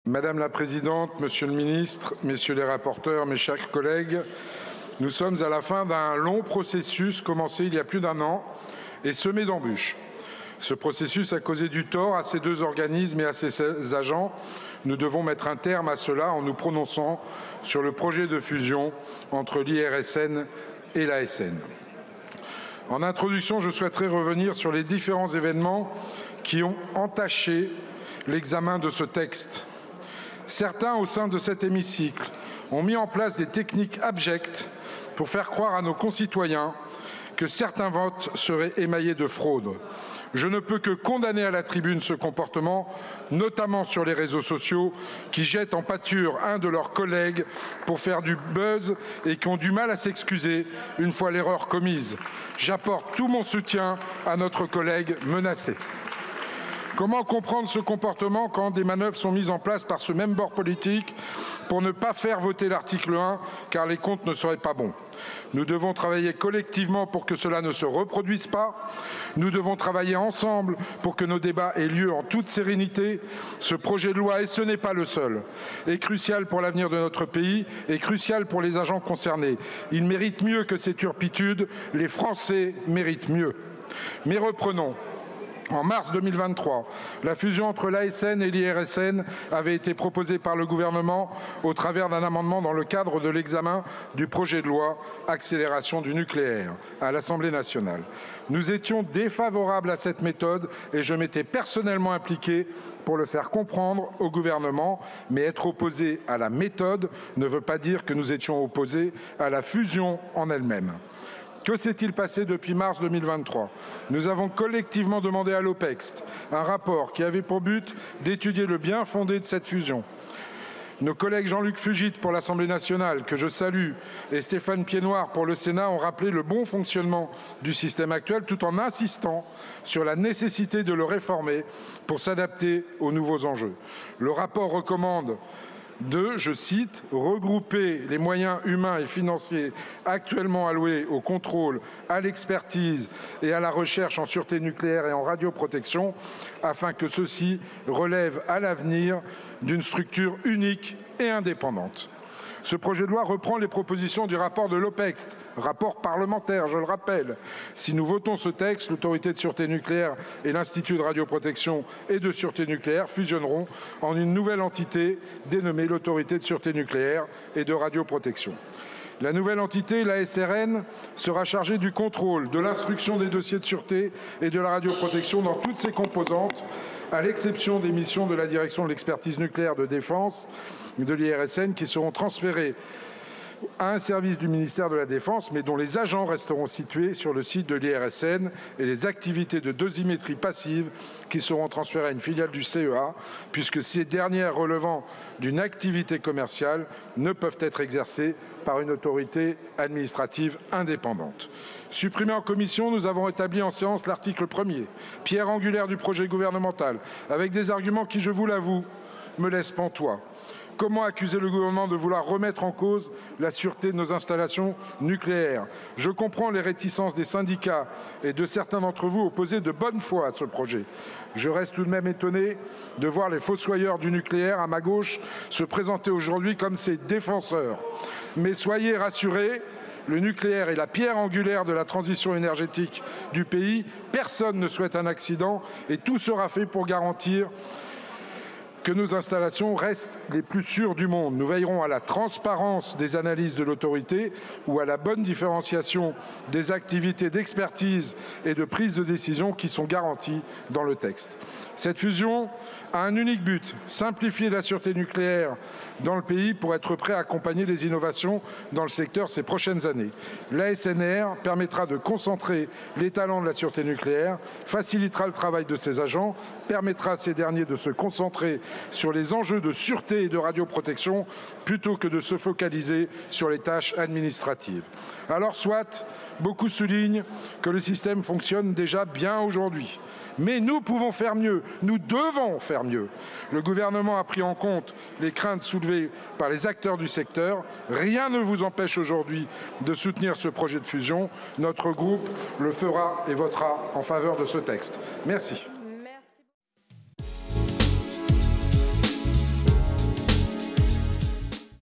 Madame la Présidente, Monsieur le Ministre, Messieurs les rapporteurs, mes chers collègues, nous sommes à la fin d'un long processus commencé il y a plus d'un an et semé d'embûches. Ce processus a causé du tort à ces deux organismes et à ces agents. Nous devons mettre un terme à cela en nous prononçant sur le projet de fusion entre l'IRSN et l'ASN. En introduction, je souhaiterais revenir sur les différents événements qui ont entaché l'examen de ce texte. Certains, au sein de cet hémicycle, ont mis en place des techniques abjectes pour faire croire à nos concitoyens que certains votes seraient émaillés de fraude. Je ne peux que condamner à la tribune ce comportement, notamment sur les réseaux sociaux, qui jettent en pâture un de leurs collègues pour faire du buzz et qui ont du mal à s'excuser une fois l'erreur commise. J'apporte tout mon soutien à notre collègue menacé. Comment comprendre ce comportement quand des manœuvres sont mises en place par ce même bord politique pour ne pas faire voter l'article 1 car les comptes ne seraient pas bons? Nous devons travailler collectivement pour que cela ne se reproduise pas. Nous devons travailler ensemble pour que nos débats aient lieu en toute sérénité. Ce projet de loi, et ce n'est pas le seul, est crucial pour l'avenir de notre pays et crucial pour les agents concernés. Ils méritent mieux que ces turpitudes. Les Français méritent mieux. Mais reprenons. En mars 2023, la fusion entre l'ASN et l'IRSN avait été proposée par le gouvernement au travers d'un amendement dans le cadre de l'examen du projet de loi accélération du nucléaire à l'Assemblée nationale. Nous étions défavorables à cette méthode et je m'étais personnellement impliqué pour le faire comprendre au gouvernement, mais être opposé à la méthode ne veut pas dire que nous étions opposés à la fusion en elle-même. Que s'est-il passé depuis mars 2023? Nous avons collectivement demandé à l'OPEXT un rapport qui avait pour but d'étudier le bien fondé de cette fusion. Nos collègues Jean-Luc Fugit pour l'Assemblée nationale, que je salue, et Stéphane Piednoir pour le Sénat ont rappelé le bon fonctionnement du système actuel tout en insistant sur la nécessité de le réformer pour s'adapter aux nouveaux enjeux. Le rapport recommande de, je cite, regrouper les moyens humains et financiers actuellement alloués au contrôle, à l'expertise et à la recherche en sûreté nucléaire et en radioprotection afin que ceux-ci relèvent à l'avenir d'une structure unique et indépendante. Ce projet de loi reprend les propositions du rapport de l'OPEXT, rapport parlementaire, je le rappelle. Si nous votons ce texte, l'autorité de sûreté nucléaire et l'Institut de radioprotection et de sûreté nucléaire fusionneront en une nouvelle entité dénommée l'autorité de sûreté nucléaire et de radioprotection. La nouvelle entité, l'ASRN, sera chargée du contrôle, de l'instruction des dossiers de sûreté et de la radioprotection dans toutes ses composantes, à l'exception des missions de la direction de l'expertise nucléaire de défense de l'IRSN qui seront transférées à un service du ministère de la Défense, mais dont les agents resteront situés sur le site de l'IRSN et les activités de dosimétrie passive qui seront transférées à une filiale du CEA, puisque ces dernières relevant d'une activité commerciale ne peuvent être exercées par une autorité administrative indépendante. Supprimé en commission, nous avons établi en séance l'article 1er, pierre angulaire du projet gouvernemental, avec des arguments qui, je vous l'avoue, me laissent pantois. Comment accuser le gouvernement de vouloir remettre en cause la sûreté de nos installations nucléaires? Je comprends les réticences des syndicats et de certains d'entre vous opposés de bonne foi à ce projet. Je reste tout de même étonné de voir les fossoyeurs du nucléaire à ma gauche se présenter aujourd'hui comme ses défenseurs. Mais soyez rassurés, le nucléaire est la pierre angulaire de la transition énergétique du pays. Personne ne souhaite un accident et tout sera fait pour garantir que nos installations restent les plus sûres du monde. Nous veillerons à la transparence des analyses de l'autorité ou à la bonne différenciation des activités d'expertise et de prise de décision qui sont garanties dans le texte. Cette fusion a un unique but, simplifier la sûreté nucléaire dans le pays pour être prêt à accompagner les innovations dans le secteur ces prochaines années. L'ASNR permettra de concentrer les talents de la sûreté nucléaire, facilitera le travail de ses agents, permettra à ces derniers de se concentrer sur les enjeux de sûreté et de radioprotection plutôt que de se focaliser sur les tâches administratives. Alors soit, beaucoup soulignent que le système fonctionne déjà bien aujourd'hui. Mais nous pouvons faire mieux, nous devons faire mieux. Le gouvernement a pris en compte les craintes soulevées par les acteurs du secteur. Rien ne vous empêche aujourd'hui de soutenir ce projet de fusion. Notre groupe le fera et votera en faveur de ce texte. Merci.